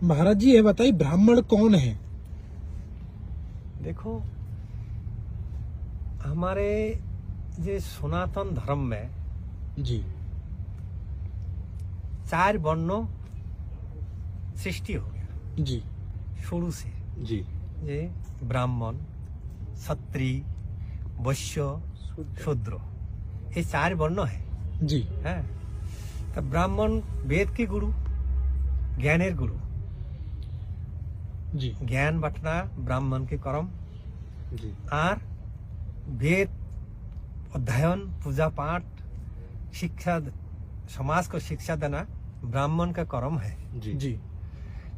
महाराज जी ये बताइए ब्राह्मण कौन है? देखो, हमारे ये सनातन धर्म में जी 4 वर्ण सृष्टि हो गया जी शुरू से। जी ये ब्राह्मण, क्षत्रिय, वैश्य, शूद्र, ये 4 वर्ण है। जी हैं? तो ब्राह्मण वेद के गुरु, ज्ञानेर गुरु। जी ज्ञान बांटना ब्राह्मण के कर्म, जी और वेद अध्ययन, पूजा पाठ, शिक्षा, समाज को शिक्षा देना ब्राह्मण का कर्म है। जी जी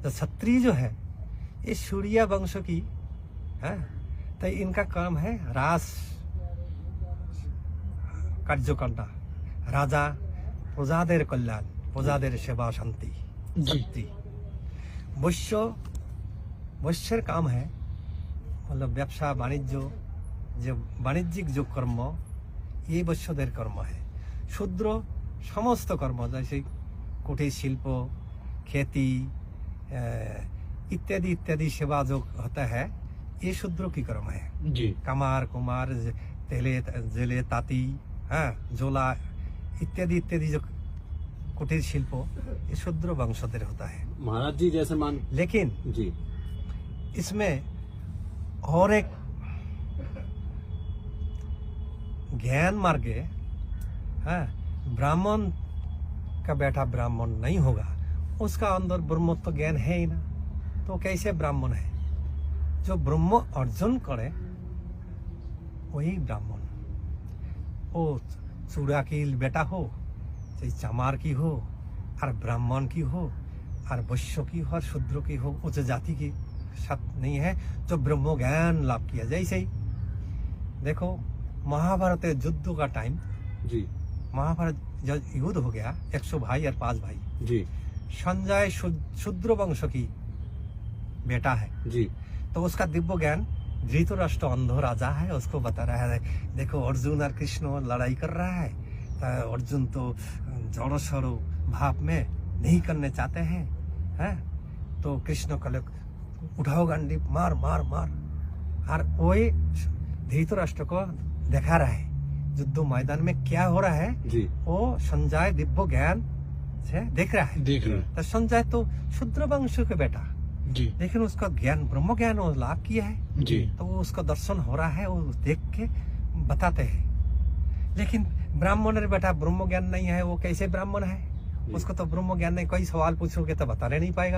तो क्षत्रिय जो है ये सूर्य वंश की है, तो इनका काम है राज कार्य करना, राजा प्रजादेर कल्याण, प्रजादेर सेवा शांति। जी। क्षत्रिय। वैश्यर काम है मतलब व्यवसाय वाणिज्य, जो वाणिज्यिक जो कर्म, ये वैश्यदेर कर्म है। शूद्र समस्त कर्म जैसे कुटीर शिल्प, खेती इत्यादि इत्यादि सेवा जो होता है, ये शूद्रों की कर्म है। जी कमार, कुमार, तेले, जेले, ताती, जोला इत्यादि इत्यादि जो कुटीर शिल्प, ये शूद्र वंशधर होता है। महाराज जी जैसे मान लेकिन जी इसमें और एक ज्ञान मार्ग है, ब्राह्मण का बेटा ब्राह्मण नहीं होगा, उसका अंदर ब्रह्मत्व ज्ञान है ही ना, तो कैसे ब्राह्मण है? जो ब्रह्म अर्जन करे वही ब्राह्मण। वो चूड़ा की बेटा हो, चाहे चमार की हो, और ब्राह्मण की हो, और वैश्य की हो, और शूद्र की हो, उच्च जाति की साथ नहीं है, जो ब्रह्म ज्ञान लाभ किया। जैसे ही देखो महाभारत युद्ध का टाइम, जी महाभारत जब युद्ध हो गया, 100 भाई और 5 भाई, जी संजय शूद्र वंश की बेटा है, जी तो उसका दिव्य ज्ञान धृतराष्ट्र अंधो राजा है, उसको बता रहा है, देखो अर्जुन और कृष्ण लड़ाई कर रहा है, तो अर्जुन तो जड़ो सड़ो भाव में नहीं करने चाहते हैं, तो कृष्ण कल उठाओ गांडी, मार मार मार, और वही धृतराष्ट्र को दिखा रहा है युद्ध मैदान में क्या हो रहा है। जी वो संजय दिव्य ज्ञान से देख रहा है। देख रहे हैं। तो संजय तो शूद्र वंश के बेटा, जी लेकिन उसका ज्ञान ब्रह्म ज्ञान वो लाभ किया है, जी तो वो उसका दर्शन हो रहा है, वो देख के बताते हैं। लेकिन ब्राह्मण बेटा ब्रह्म ज्ञान नहीं है, वो कैसे ब्राह्मण है? उसको तो ब्रह्म ज्ञान नहीं, कोई सवाल पूछोगे तो बताने नहीं पाएगा।